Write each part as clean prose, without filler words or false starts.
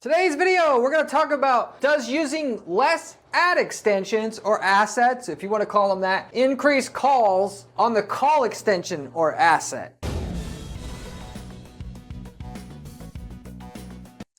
Today's video, we're going to talk about, does using less ad extensions or assets, if you want to call them that, increase calls on the call extension or asset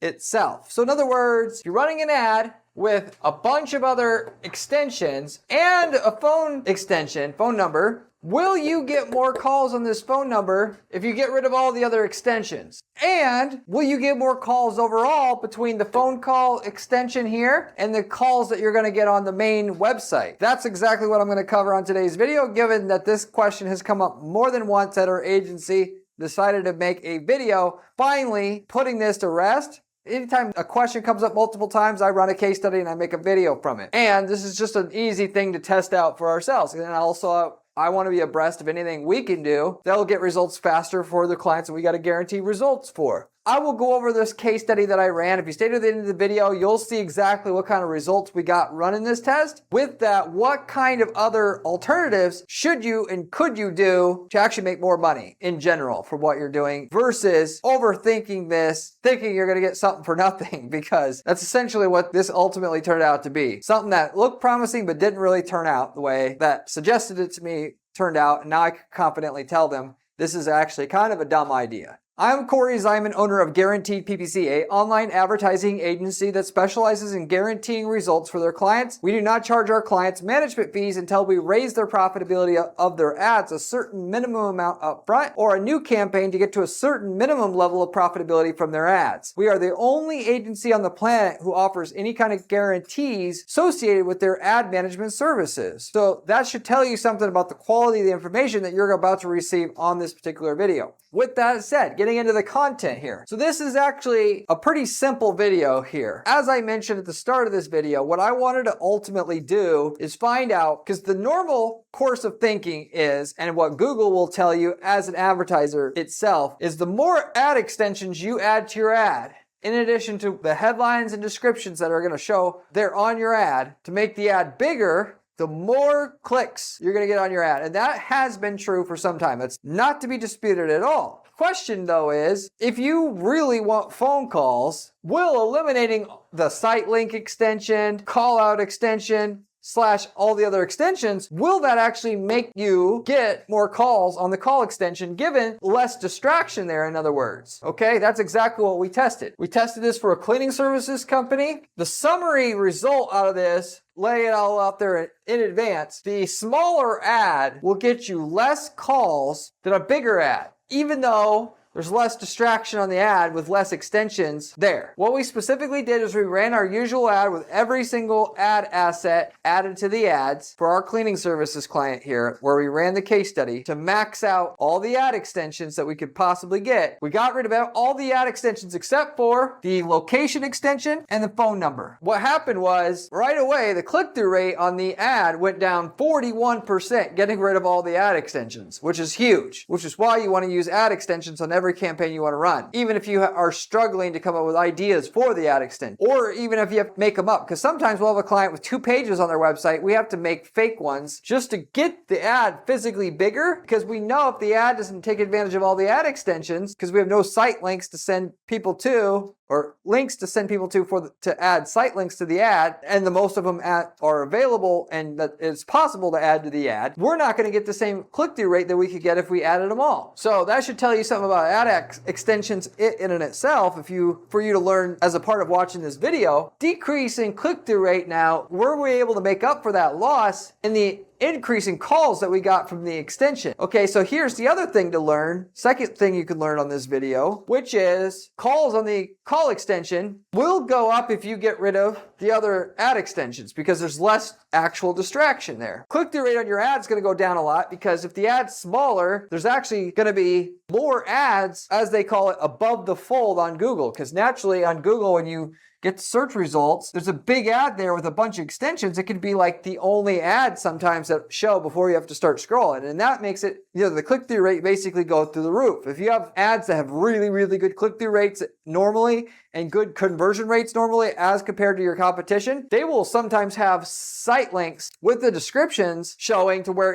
itself? So in other words, if you're running an ad with a bunch of other extensions and a phone extension, phone number, will you get more calls on this phone number if you get rid of all the other extensions? And will you get more calls overall between the phone call extension here and the calls that you're going to get on the main website? That's exactly what I'm going to cover on today's video, given that this question has come up more than once at our agency. Decided to make a video finally putting this to rest. Anytime a question comes up multiple times, I run a case study and I make a video from it. And this is just an easy thing to test out for ourselves. And also, I want to be abreast of anything we can do that'll get results faster for the clients that we got to guarantee results for. I will go over this case study that I ran. If you stay to the end of the video, you'll see exactly what kind of results we got running this test. With that, what kind of other alternatives should you and could you do to actually make more money in general for what you're doing versus overthinking this, thinking you're going to get something for nothing, because that's essentially what this ultimately turned out to be. Something that looked promising but didn't really turn out the way that suggested it to me turned out, and now I can confidently tell them this is actually kind of a dumb idea. I'm Corey Zyman, owner of Guaranteed PPC, an online advertising agency that specializes in guaranteeing results for their clients. We do not charge our clients management fees until we raise their profitability of their ads a certain minimum amount up front, or a new campaign to get to a certain minimum level of profitability from their ads. We are the only agency on the planet who offers any kind of guarantees associated with their ad management services. So that should tell you something about the quality of the information that you're about to receive on this particular video. With that said, getting into the content here. So this is actually a pretty simple video here. As I mentioned at the start of this video, what I wanted to ultimately do is find out, because the normal course of thinking is, and what Google will tell you as an advertiser itself, is the more ad extensions you add to your ad, in addition to the headlines and descriptions that are going to show there on your ad to make the ad bigger, the more clicks you're going to get on your ad. And that has been true for some time. That's not to be disputed at all. Question though is, if you really want phone calls, will eliminating the site link extension, call out extension, / all the other extensions, will that actually make you get more calls on the call extension, given less distraction there, in other words? Okay, that's exactly what we tested. We tested this for a cleaning services company. The summary result out of this, lay it all out there in advance, the smaller ad will get you less calls than a bigger ad, even though there's less distraction on the ad with less extensions there. What we specifically did is we ran our usual ad with every single ad asset added to the ads for our cleaning services client here, where we ran the case study to max out all the ad extensions that we could possibly get. We got rid of all the ad extensions except for the location extension and the phone number. What happened was, right away, the click-through rate on the ad went down 41%, getting rid of all the ad extensions, which is huge, which is why you want to use ad extensions on every campaign you want to run, even if you are struggling to come up with ideas for the ad extension, or even if you have to make them up, because sometimes we'll have a client with 2 pages on their website. We have to make fake ones just to get the ad physically bigger, because we know if the ad doesn't take advantage of all the ad extensions, because we have no site links to send people to, or links to send people to to add site links to the ad, and the most of them are available and that it's possible to add to the ad, we're not going to get the same click-through rate that we could get if we added them all. So that should tell you something about ad extensions in and itself, for you to learn as a part of watching this video. Decreasing click-through rate now, were we able to make up for that loss in the increasing calls that we got from the extension? Okay, so here's the other thing to learn. Second thing you can learn on this video, which is calls on the call extension will go up if you get rid of the other ad extensions, because there's less actual distraction there. Click-through rate on your ad is going to go down a lot, because if the ad's smaller, there's actually going to be more ads, as they call it, above the fold on Google, because naturally on Google, when you get the search results, there's a big ad there with a bunch of extensions. It could be like the only ad sometimes that show before you have to start scrolling. And that makes it, the click-through rate basically go through the roof. If you have ads that have really, really good click-through rates normally, and good conversion rates normally as compared to your competition, they will sometimes have site links with the descriptions showing to where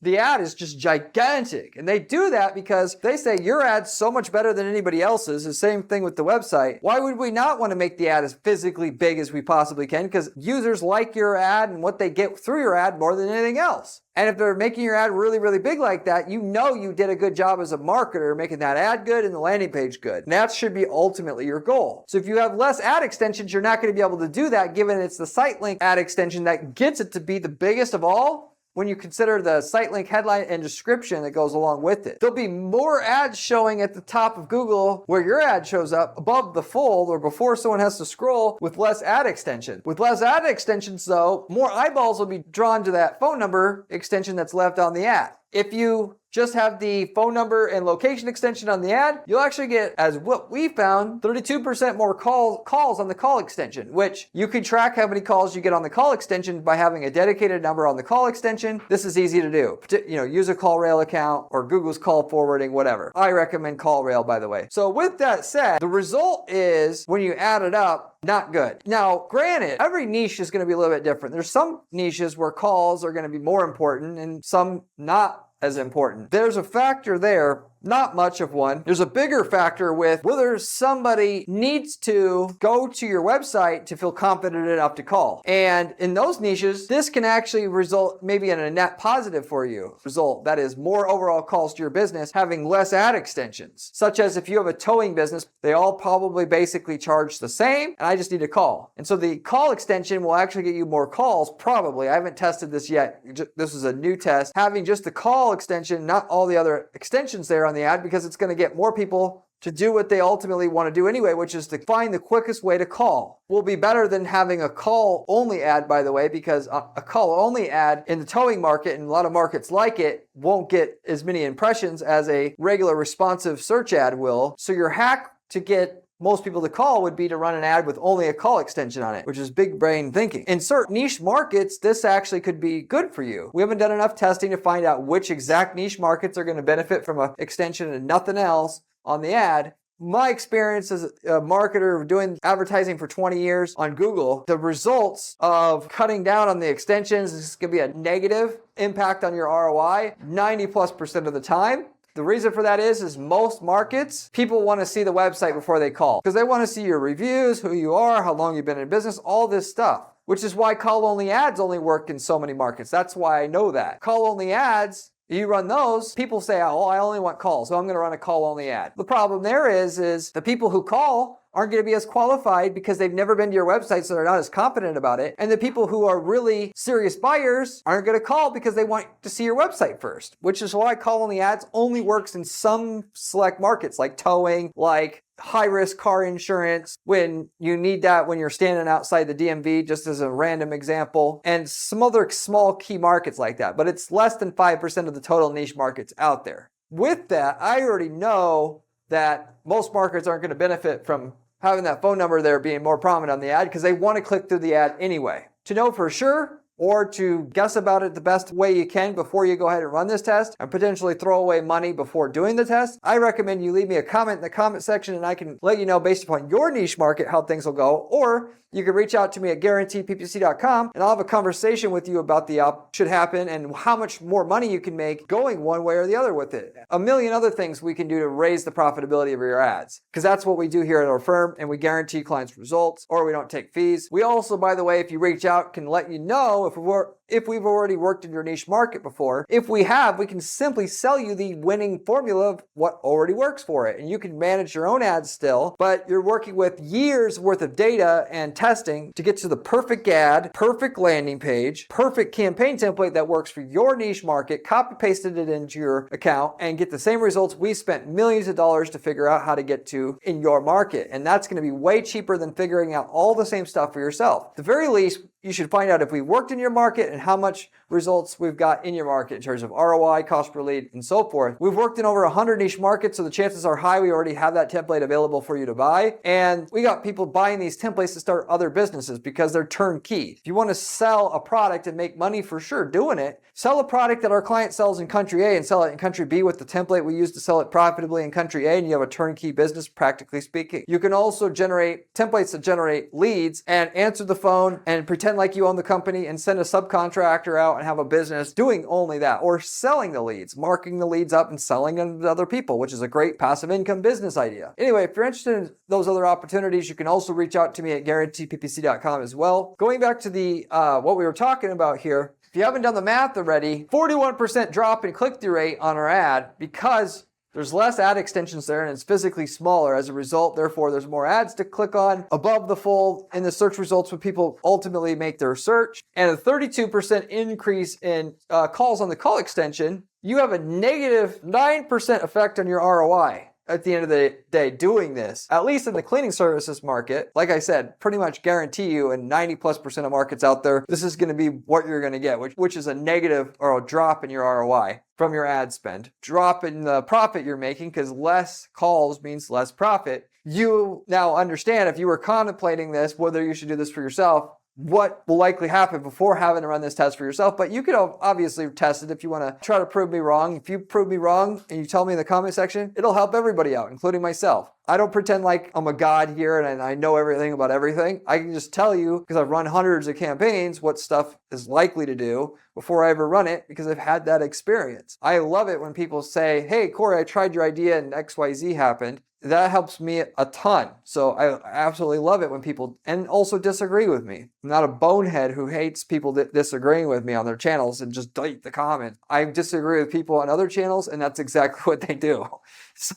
the ad is just gigantic. And they do that because they say your ad's so much better than anybody else's. The same thing with the website. Why would we not want to make the ad as physically big as we possibly can? Because users like your ad and what they get through your ad more than anything else. And if they're making your ad really, really big like that, you know you did a good job as a marketer making that ad good and the landing page good. And that should be ultimately your goal. So if you have less ad extensions, you're not going to be able to do that, given it's the site link ad extension that gets it to be the biggest of all. When you consider the site link headline and description that goes along with it. There'll be more ads showing at the top of Google where your ad shows up above the fold or before someone has to scroll with less ad extension. With less ad extensions though, more eyeballs will be drawn to that phone number extension that's left on the ad. If you just have the phone number and location extension on the ad, you'll actually get, as what we found, 32% more calls on the call extension, which you can track how many calls you get on the call extension by having a dedicated number on the call extension. This is easy to do. Use a CallRail account or Google's call forwarding, whatever. I recommend CallRail, by the way. So with that said, the result is, when you add it up, not good. Now, granted, every niche is going to be a little bit different. There's some niches where calls are going to be more important and some not as important. There's a factor there, not much of one. There's a bigger factor with whether somebody needs to go to your website to feel confident enough to call. And in those niches, this can actually result maybe in a net positive for you. Result, that is more overall calls to your business, having less ad extensions. Such as if you have a towing business, they all probably basically charge the same, and I just need a call. And so the call extension will actually get you more calls, probably. I haven't tested this yet. This is a new test. Having just the call extension, not all the other extensions there on the ad, because it's going to get more people to do what they ultimately want to do anyway, which is to find the quickest way to call. Will be better than having a call only ad, by the way, because a call only ad in the towing market and a lot of markets like it won't get as many impressions as a regular responsive search ad will. So your hack to get most people to call would be to run an ad with only a call extension on it, which is big brain thinking. In certain niche markets, this actually could be good for you. We haven't done enough testing to find out which exact niche markets are going to benefit from an extension and nothing else on the ad. My experience as a marketer doing advertising for 20 years on Google, the results of cutting down on the extensions is going to be a negative impact on your ROI 90+% of the time. The reason for that is most markets, people want to see the website before they call because they want to see your reviews, who you are, how long you've been in business, all this stuff, which is why call-only ads only work in so many markets. That's why I know that. Call-only ads, you run those, people say, oh, I only want calls, so I'm going to run a call-only ad. The problem there is the people who call aren't going to be as qualified because they've never been to your website, so they're not as confident about it. And the people who are really serious buyers aren't going to call because they want to see your website first, which is why call-only ads only works in some select markets like towing, like high-risk car insurance, when you need that when you're standing outside the DMV, just as a random example, and some other small key markets like that. But it's less than 5% of the total niche markets out there. With that, I already know that most markets aren't going to benefit from having that phone number there being more prominent on the ad because they want to click through the ad anyway. To know for sure, or to guess about it the best way you can before you go ahead and run this test and potentially throw away money before doing the test, I recommend you leave me a comment in the comment section and I can let you know based upon your niche market how things will go. Or you can reach out to me at guaranteedppc.com and I'll have a conversation with you about the should happen and how much more money you can make going one way or the other with it. A million other things we can do to raise the profitability of your ads, because that's what we do here at our firm, and we guarantee clients results, or we don't take fees. We also, by the way, if you reach out, can let you know if we've already worked in your niche market before. If we have, we can simply sell you the winning formula of what already works for it. And you can manage your own ads still, but you're working with years worth of data and testing to get to the perfect ad, perfect landing page, perfect campaign template that works for your niche market, copy pasted it into your account and get the same results we spent millions of dollars to figure out how to get to in your market. And that's going to be way cheaper than figuring out all the same stuff for yourself. At the very least, you should find out if we worked in your market and how much results we've got in your market in terms of ROI, cost per lead, and so forth. We've worked in over 100 niche markets, so the chances are high we already have that template available for you to buy. And we got people buying these templates to start other businesses because they're turnkey. If you want to sell a product and make money, for sure, doing it. Sell a product that our client sells in country A and sell it in country B with the template we use to sell it profitably in country A, and you have a turnkey business, practically speaking. You can also generate templates that generate leads and answer the phone and pretend like you own the company and send a subcontractor out and have a business doing only that, or selling the leads, marking the leads up and selling them to other people, which is a great passive income business idea. Anyway, if you're interested in those other opportunities, you can also reach out to me at guaranteedppc.com as well. Going back to the what we were talking about here, if you haven't done the math already, 41% drop in click-through rate on our ad because there's less ad extensions there and it's physically smaller. As a result, therefore, there's more ads to click on above the fold in the search results when people ultimately make their search. And a 32% increase in calls on the call extension. You have a negative 9% effect on your ROI. At the end of the day doing this, at least in the cleaning services market. Like I said, pretty much guarantee you in 90+% of markets out there, this is going to be what you're going to get, which is a negative or a drop in your ROI from your ad spend. Drop in the profit you're making because less calls means less profit. You now understand if you were contemplating this, whether you should do this for yourself, what will likely happen before having to run this test for yourself. But you could obviously test it if you want to try to prove me wrong. If you prove me wrong and you tell me in the comment section, it'll help everybody out, including myself. I don't pretend like I'm a god here and I know everything about everything. I can just tell you, because I've run hundreds of campaigns, what stuff is likely to do before I ever run it, because I've had that experience. I love it when people say, hey, Corey, I tried your idea and XYZ happened. That helps me a ton. So I absolutely love it when people, and also disagree with me. I'm not a bonehead who hates people disagreeing with me on their channels and just delete the comment. I disagree with people on other channels, and that's exactly what they do. So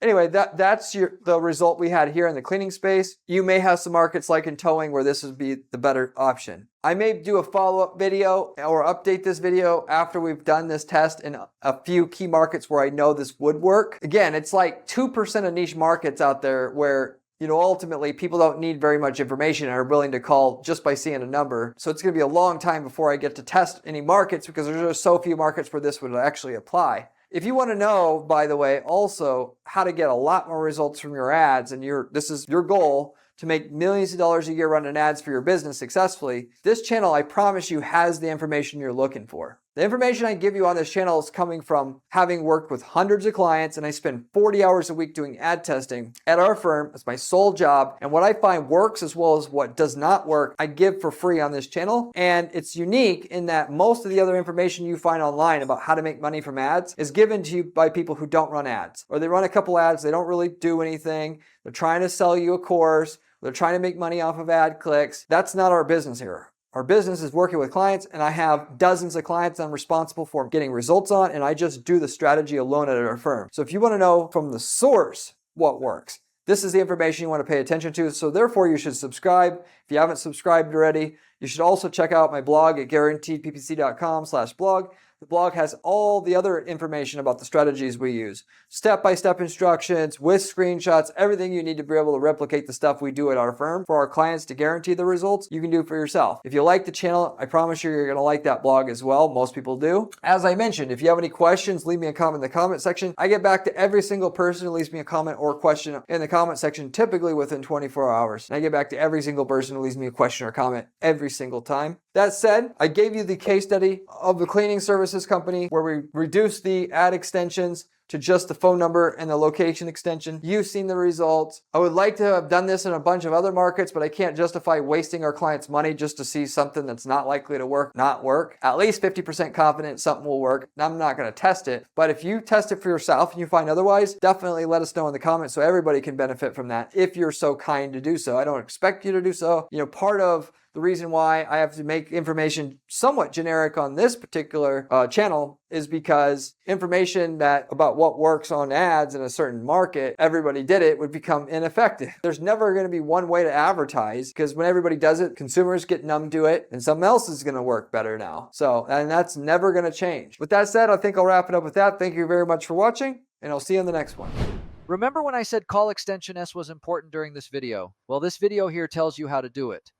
anyway, that's the result we had here in the cleaning space. You may have some markets like in towing where this would be the better option. I may do a follow-up video or update this video after we've done this test in a few key markets where I know this would work. Again, it's like 2% of niche markets out there where, you know, ultimately people don't need very much information and are willing to call just by seeing a number. So it's going to be a long time before I get to test any markets because there's just so few markets where this would actually apply. If you want to know, by the way, also how to get a lot more results from your ads, and this is your goal, to make millions of dollars a year running ads for your business successfully, this channel, I promise you, has the information you're looking for. The information I give you on this channel is coming from having worked with hundreds of clients, and I spend 40 hours a week doing ad testing at our firm. It's my sole job, and what I find works as well as what does not work, I give for free on this channel. And it's unique in that most of the other information you find online about how to make money from ads is given to you by people who don't run ads, or they run a couple ads, they don't really do anything, they're trying to sell you a course, they're trying to make money off of ad clicks. That's not our business here. Our business is working with clients, and I have dozens of clients I'm responsible for getting results on, and I just do the strategy alone at our firm. So if you want to know from the source what works, this is the information you want to pay attention to. So therefore, you should subscribe. If you haven't subscribed already, you should also check out my blog at guaranteedppc.com/blog. The blog has all the other information about the strategies we use. Step-by-step instructions with screenshots, everything you need to be able to replicate the stuff we do at our firm for our clients to guarantee the results you can do for yourself. If you like the channel, I promise you're going to like that blog as well. Most people do. As I mentioned, if you have any questions, leave me a comment in the comment section. I get back to every single person who leaves me a comment or question in the comment section, typically within 24 hours. And I get back to every single person who leaves me a question or comment every single time. That said, I gave you the case study of the cleaning services company where we reduced the ad extensions to just the phone number and the location extension. You've seen the results. I would like to have done this in a bunch of other markets, but I can't justify wasting our clients' money just to see something that's not likely to not work. At least 50% confident something will work. I'm not going to test it, but if you test it for yourself and you find otherwise, definitely let us know in the comments so everybody can benefit from that if you're so kind to do so. I don't expect you to do so. You know, part of the reason why I have to make information somewhat generic on this particular channel is because information about what works on ads in a certain market, everybody did it, would become ineffective. There's never going to be one way to advertise because when everybody does it, consumers get numb to it and something else is going to work better now. So, and that's never going to change. With that said, I think I'll wrap it up with that. Thank you very much for watching, and I'll see you in the next one. Remember when I said call extension S was important during this video? Well, this video here tells you how to do it.